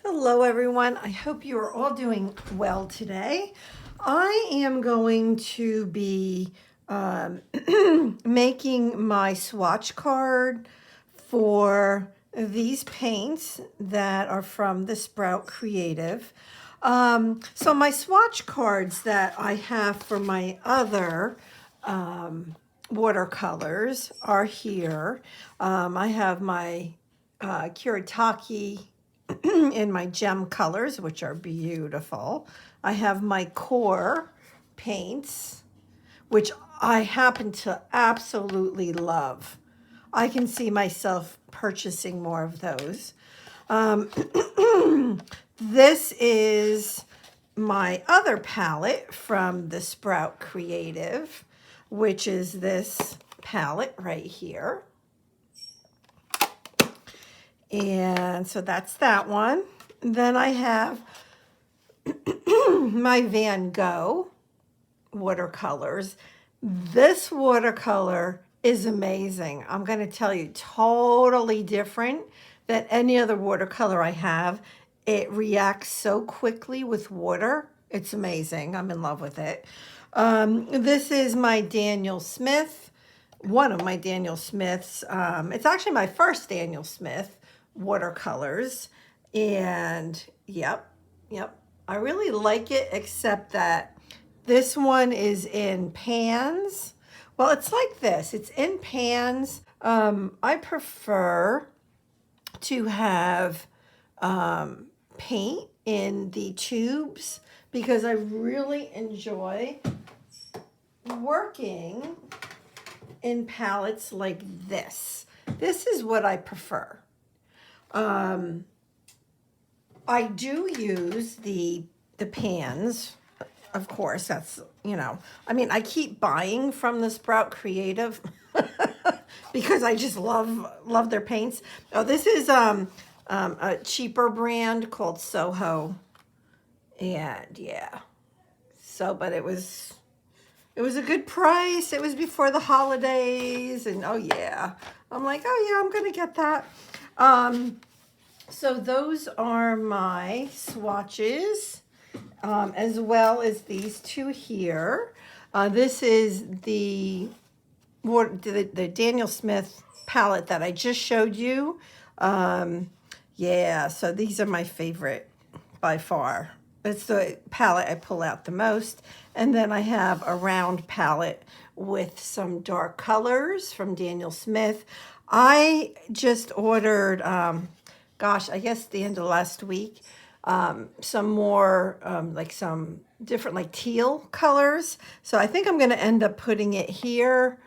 Hello everyone, I hope you are all doing well today. I am going to be making my swatch card for these paints that are from the Sprout Creative. So my swatch cards that I have for my other watercolors are here. I have my Kuretake in my gem colors, which are beautiful. I have my core paints, which I happen to absolutely love. I can see myself purchasing more of those. This is my other palette from the Sprout Creative, which is this palette right here. And so that's that one. Then I have my Van Gogh watercolors. This watercolor is amazing. I'm going to tell you, totally different than any other watercolor I have. It reacts so quickly with water. It's amazing. I'm in love with it. This is my Daniel Smith, one of my Daniel Smiths. It's actually my first Daniel Smith watercolors, and yep, I really like it, except that this one is in pans. Well, it's like this, it's in pans. I prefer to have paint in the tubes because I really enjoy working in palettes like this. This is what I prefer. I do use the pans, of course. That's, I mean, I keep buying from the Sprout Creative because I just love their paints. Oh, this is a cheaper brand called Soho, and yeah. So, but it was a good price. It was before the holidays, and oh yeah, I'm like, oh yeah, I'm gonna get that. So those are my swatches, as well as these two here. This is the Daniel Smith palette that I just showed you. Yeah, so these are my favorite by far. It's the palette I pull out the most. And then I have a round palette with some dark colors from Daniel Smith. I just ordered, gosh, I guess the end of last week, some more, like some different like teal colors. So I think I'm going to end up putting it here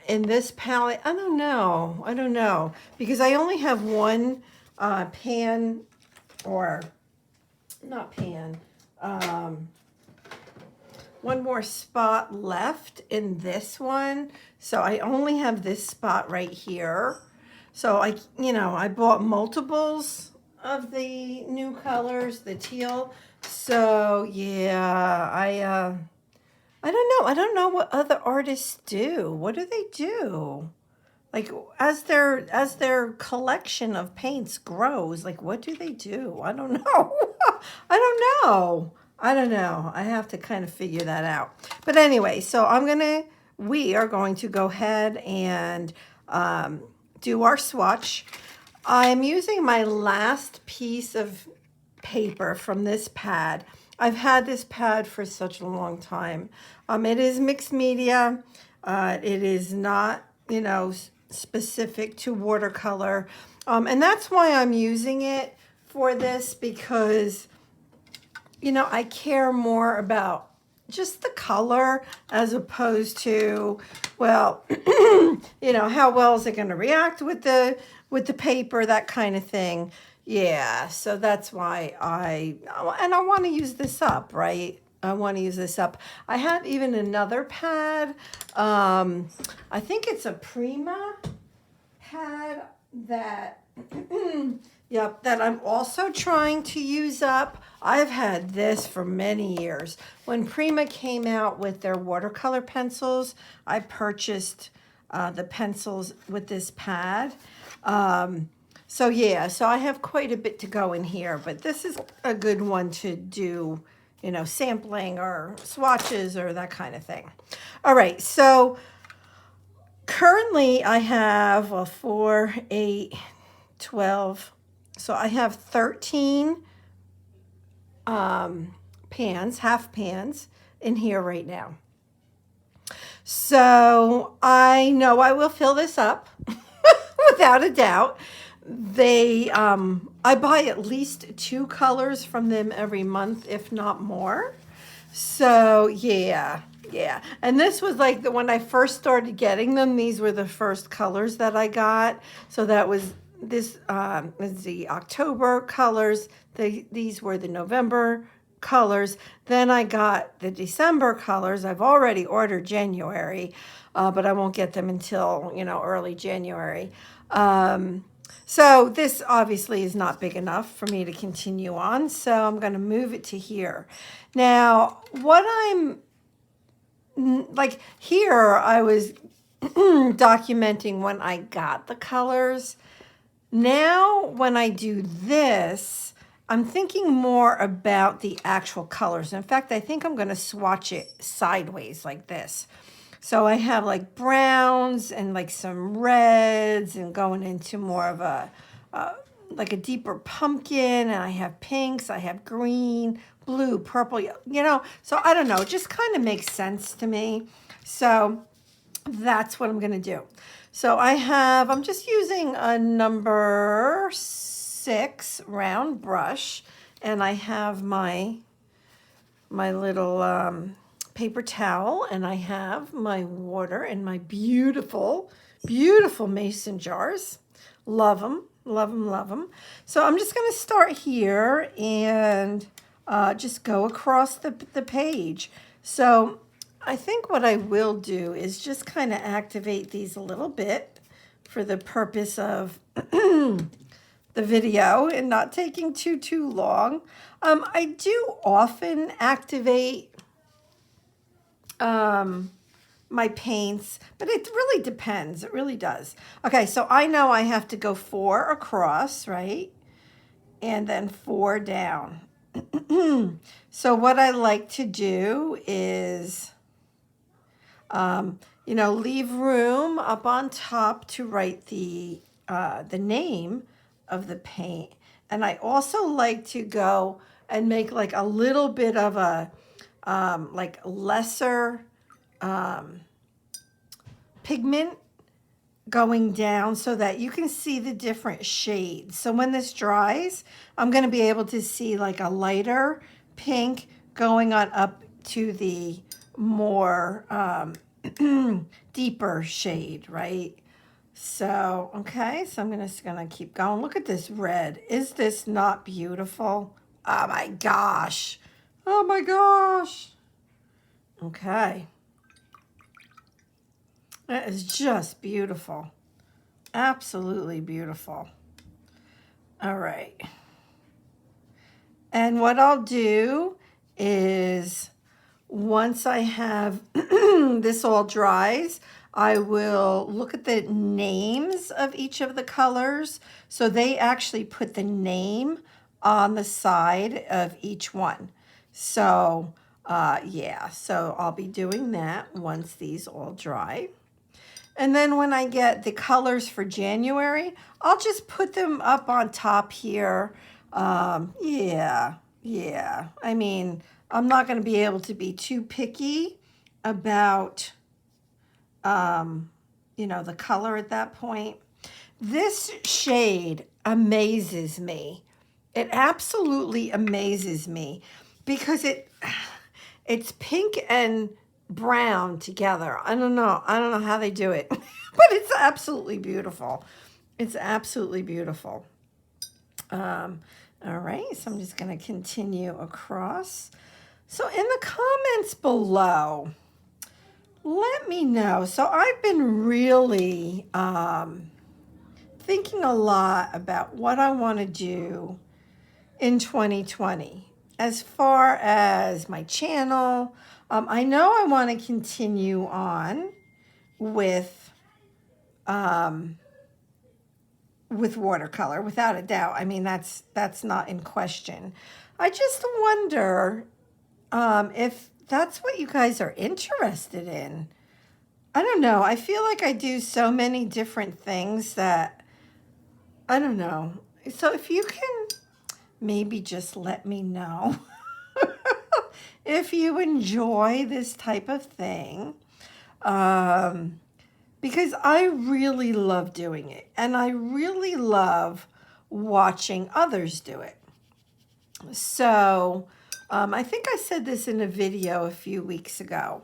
in this palette. I don't know, because I only have one pan, or not pan, one more spot left in this one. So I only have this spot right here. So I bought multiples of the new colors, the teal. So yeah, I don't know what other artists do. What do they do? Like as their collection of paints grows, like what do they do? I don't know. I don't know. I have to kind of figure that out. But anyway, so we are going to go ahead and do our swatch. I'm using my last piece of paper from this pad. I've had this pad for such a long time. It is mixed media. It is not, specific to watercolor. And that's why I'm using it for this, because, I care more about just the color as opposed to, well, how well is it going to react with the paper, that kind of thing. Yeah, so that's why I want to use this up, right? I want to use this up. I have even another pad. I think it's a Prima pad that, yep, that I'm also trying to use up. I've had this for many years. When Prima came out with their watercolor pencils, I purchased the pencils with this pad. So yeah, so I have quite a bit to go in here, but this is a good one to do, you know, sampling or swatches or that kind of thing. All right, so currently I have 4, 8, 12. So I have 13 pans, half pans in here right now. So I know I will fill this up without a doubt. I buy at least 2 colors from them every month, if not more. So yeah. And this was like when I first started getting them, these were the first colors that I got. So that was this is the October colors. These were the November colors. Then I got the December colors. I've already ordered January, but I won't get them until, you know, early January. So this obviously is not big enough for me to continue on, so I'm going to move it to here. Now, what I'm like here, I was documenting when I got the colors. Now, when I do this, I'm thinking more about the actual colors. In fact, I think I'm going to swatch it sideways like this. So I have like browns and like some reds and going into more of a, like a deeper pumpkin, and I have pinks, I have green, blue, purple, you know, so I don't know, it just kind of makes sense to me. So that's what I'm going to do. So I'm just using a number 6 round brush, and I have my little paper towel, and I have my water and my beautiful, beautiful mason jars. Love them, love them, love them. So I'm just going to start here and just go across the page. So I think what I will do is just kind of activate these a little bit for the purpose of the video and not taking too long. I do often activate my paints, but it really depends. It really does. Okay, so I know I have to go 4 across, right? And then 4 down. So what I like to do is, you know, leave room up on top to write the name of the paint. And I also like to go and make like a little bit of a, like lesser pigment going down so that you can see the different shades. So when this dries, I'm going to be able to see like a lighter pink going on up to the more deeper shade, right? So, okay, so I'm just gonna keep going. Look at this red. Is this not beautiful? Oh my gosh. Oh my gosh. Okay. That is just beautiful. Absolutely beautiful. All right. And what I'll do is once I have this all dries, I will look at the names of each of the colors. So they actually put the name on the side of each one. So yeah, so I'll be doing that once these all dry. And then when I get the colors for January, I'll just put them up on top here. Yeah. I mean, I'm not going to be able to be too picky about, you know, the color at that point. This shade amazes me. It absolutely amazes me because it's pink and brown together. I don't know how they do it, but it's absolutely beautiful. It's absolutely beautiful. All right, so I'm just going to continue across. So in the comments below, let me know. So I've been really thinking a lot about what I want to do in 2020 as far as my channel. I know I want to continue on with with watercolor, without a doubt. I mean, that's not in question. I just wonder if that's what you guys are interested in. I don't know. I feel like I do so many different things that, I don't know. So if you can maybe just let me know if you enjoy this type of thing. Because I really love doing it, and I really love watching others do it. So I think I said this in a video a few weeks ago.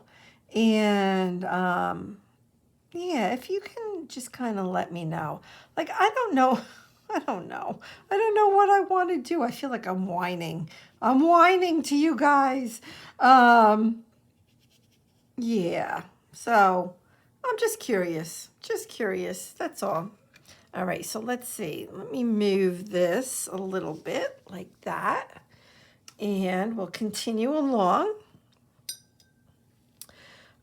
And yeah, if you can just kind of let me know. Like, I don't know. I don't know. I don't know what I want to do. I feel like I'm whining. I'm whining to you guys. Yeah. So I'm just curious. Just curious. That's all. All right. So let's see. Let me move this a little bit like that. And we'll continue along.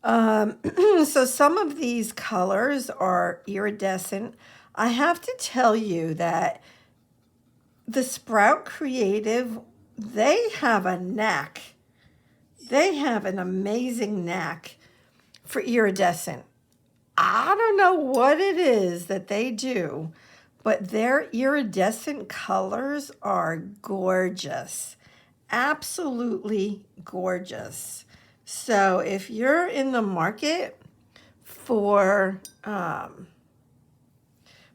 So some of these colors are iridescent. I have to tell you that the Sprout Creative, they have a knack. They have an amazing knack for iridescent. I don't know what it is that they do, but their iridescent colors are gorgeous. Absolutely gorgeous. So if you're in the market for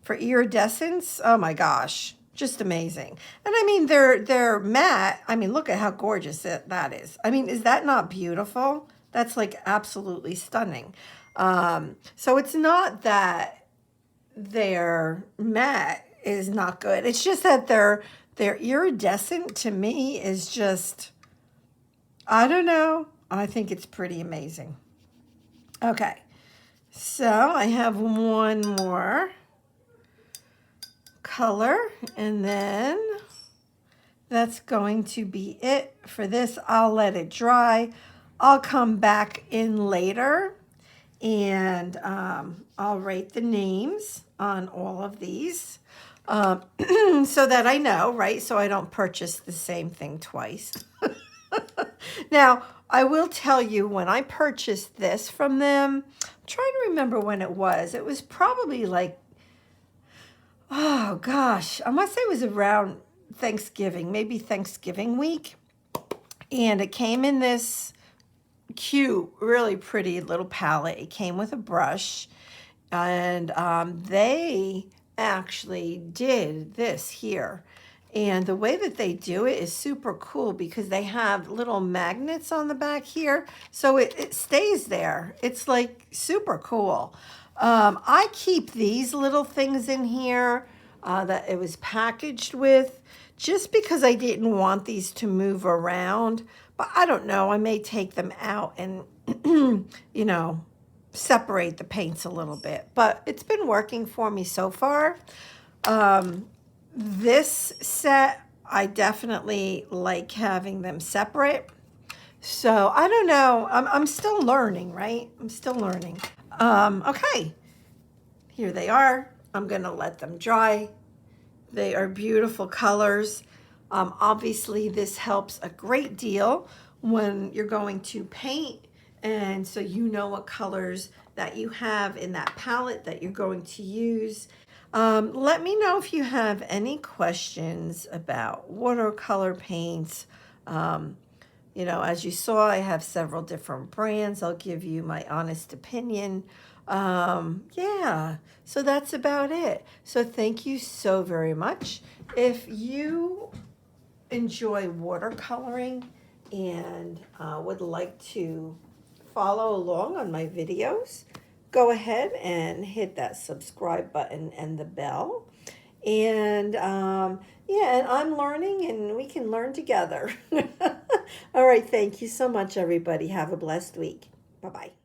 iridescence, oh my gosh, just amazing. And I mean, they're matte. I mean, look at how gorgeous that is. I mean, is that not beautiful? That's like absolutely stunning. So it's not that their matte is not good. It's just that their iridescent to me is just, I don't know. I think it's pretty amazing. Okay, so I have one more color, and then that's going to be it for this. I'll let it dry. I'll come back in later, and I'll write the names on all of these so that I know, right? So I don't purchase the same thing twice. Now, I will tell you, when I purchased this from them, I'm trying to remember when it was. It was probably like, oh gosh, I must say it was around Thanksgiving, maybe Thanksgiving week. And it came in this cute, really pretty little palette. It came with a brush. And they actually did this here. And the way that they do it is super cool because they have little magnets on the back here. So it stays there. It's like super cool. I keep these little things in here that it was packaged with just because I didn't want these to move around. But I don't know. I may take them out and, you know, separate the paints a little bit. But it's been working for me so far. This set, I definitely like having them separate. So I don't know. I'm still learning, right? I'm still learning. Okay, here they are. I'm gonna let them dry. They are beautiful colors. Obviously, this helps a great deal when you're going to paint, and so you know what colors that you have in that palette that you're going to use. Let me know if you have any questions about watercolor paints. You know, as you saw, I have several different brands. I'll give you my honest opinion. Yeah, so that's about it. So thank you so very much. If you enjoy watercoloring and would like to follow along on my videos, go ahead and hit that subscribe button and the bell. And yeah, and I'm learning and we can learn together. All right, thank you so much, everybody. Have a blessed week. Bye-bye.